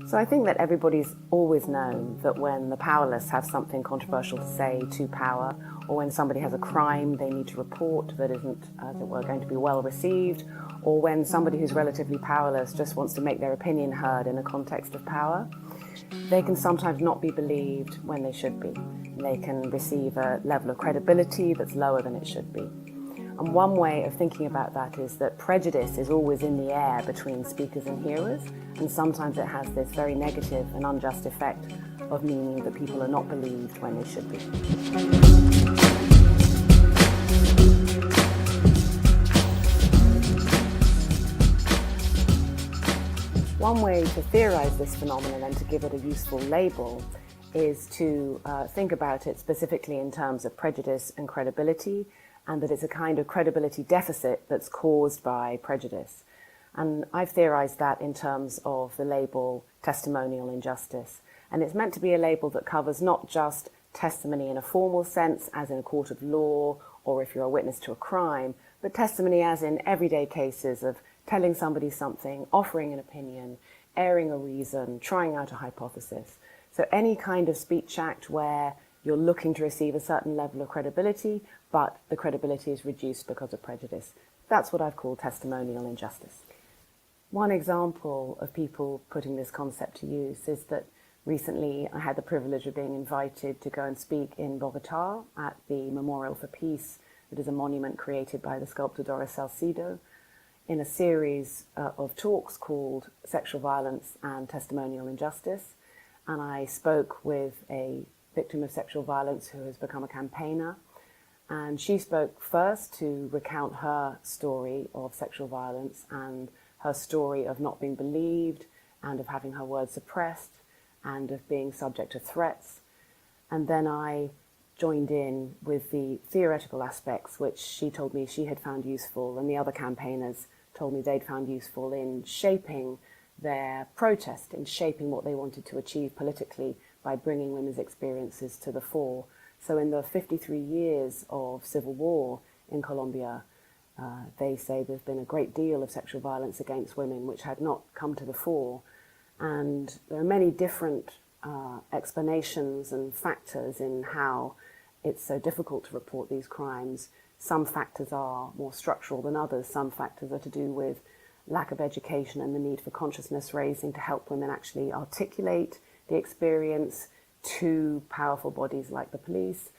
So I think that everybody's always known that when the powerless have something controversial to say to power, or when somebody has a crime they need to report that isn't, as it were, going to be well received, or when somebody who's relatively powerless just wants to make their opinion heard in a context of power, they can sometimes not be believed when they should be. They can receive a level of credibility that's lower than it should be. And one way of thinking about that is that prejudice is always in the air between speakers and hearers, and sometimes it has this very negative and unjust effect of meaning that people are not believed when they should be. One way to theorize this phenomenon and to give it a useful label is to think about it specifically in terms of prejudice and credibility, and that it's a kind of credibility deficit that's caused by prejudice. And I've theorized that in terms of the label testimonial injustice. And it's meant to be a label that covers not just testimony in a formal sense, as in a court of law, or if you're a witness to a crime, but testimony as in everyday cases of telling somebody something, offering an opinion, airing a reason, trying out a hypothesis. So any kind of speech act where you're looking to receive a certain level of credibility, but the credibility is reduced because of prejudice. That's what I've called testimonial injustice. One example of people putting this concept to use is that recently I had the privilege of being invited to go and speak in Bogotá at the Memorial for Peace, that is a monument created by the sculptor Doris Salcido, in a series of talks called Sexual Violence and Testimonial Injustice. And I spoke with a victim of sexual violence who has become a campaigner. And she spoke first to recount her story of sexual violence and her story of not being believed and of having her words suppressed and of being subject to threats. And then I joined in with the theoretical aspects, which she told me she had found useful, and the other campaigners told me they'd found useful in shaping their protest, in shaping what they wanted to achieve politically by bringing women's experiences to the fore. So in the 53 years of civil war in Colombia, they say there's been a great deal of sexual violence against women which had not come to the fore. And there are many different explanations and factors in how it's so difficult to report these crimes. Some factors are more structural than others. Some factors are to do with lack of education and the need for consciousness raising to help women actually articulate the experience to powerful bodies like the police.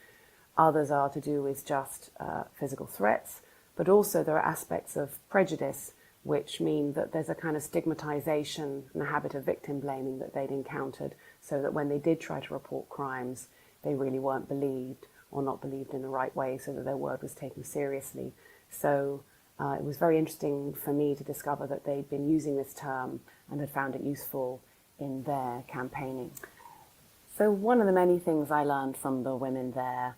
Others are to do with just physical threats, but also there are aspects of prejudice which mean that there's a kind of stigmatization and a habit of victim blaming that they'd encountered, so that when they did try to report crimes, they really weren't believed or not believed in the right way so that their word was taken seriously. So it was very interesting for me to discover that they'd been using this term and had found it useful in their campaigning. So one of the many things I learned from the women there,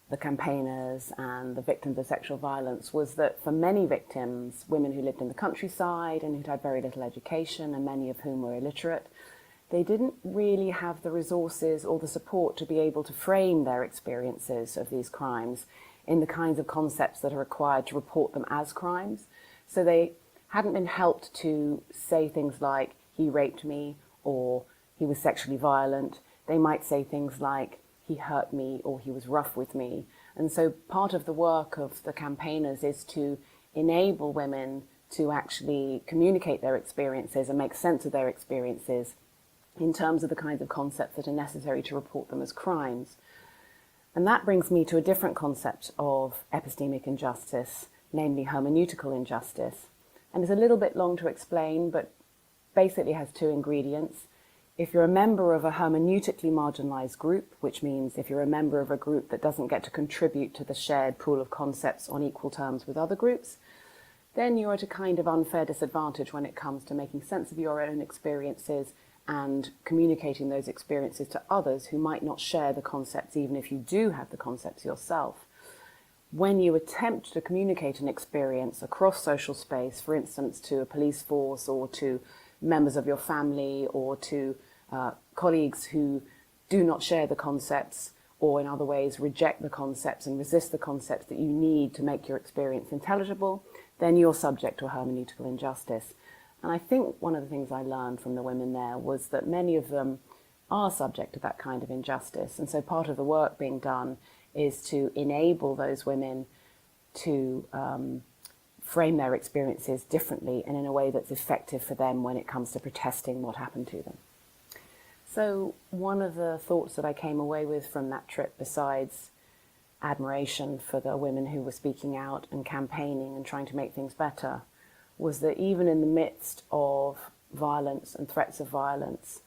the campaigners and the victims of sexual violence, was that for many victims, women who lived in the countryside and who'd had very little education and many of whom were illiterate, they didn't really have the resources or the support to be able to frame their experiences of these crimes in the kinds of concepts that are required to report them as crimes. So they hadn't been helped to say things like, he raped me, or he was sexually violent. They might say things like, he hurt me, or he was rough with me. And so part of the work of the campaigners is to enable women to actually communicate their experiences and make sense of their experiences in terms of the kinds of concepts that are necessary to report them as crimes. And that brings me to a different concept of epistemic injustice, namely hermeneutical injustice. And it's a little bit long to explain, but basically has two ingredients. If you're a member of a hermeneutically marginalized group, which means if you're a member of a group that doesn't get to contribute to the shared pool of concepts on equal terms with other groups, then you're at a kind of unfair disadvantage when it comes to making sense of your own experiences and communicating those experiences to others who might not share the concepts, even if you do have the concepts yourself. When you attempt to communicate an experience across social space, for instance, to a police force or to members of your family or to colleagues who do not share the concepts, or in other ways reject the concepts and resist the concepts that you need to make your experience intelligible, then you're subject to a hermeneutical injustice. And I think one of the things I learned from the women there was that many of them are subject to that kind of injustice. And so part of the work being done is to enable those women to frame their experiences differently and in a way that's effective for them when it comes to protesting what happened to them. So one of the thoughts that I came away with from that trip, besides admiration for the women who were speaking out and campaigning and trying to make things better, was that even in the midst of violence and threats of violence,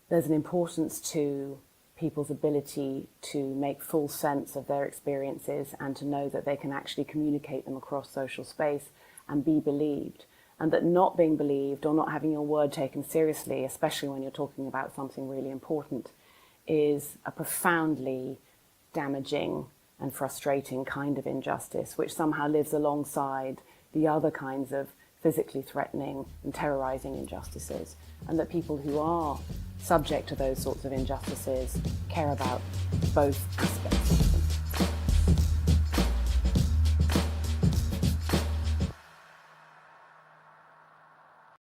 there's an importance to people's ability to make full sense of their experiences and to know that they can actually communicate them across social space and be believed. And that not being believed or not having your word taken seriously, especially when you're talking about something really important, is a profoundly damaging and frustrating kind of injustice, which somehow lives alongside the other kinds of physically threatening and terrorizing injustices, and that people who are subject to those sorts of injustices care about both aspects.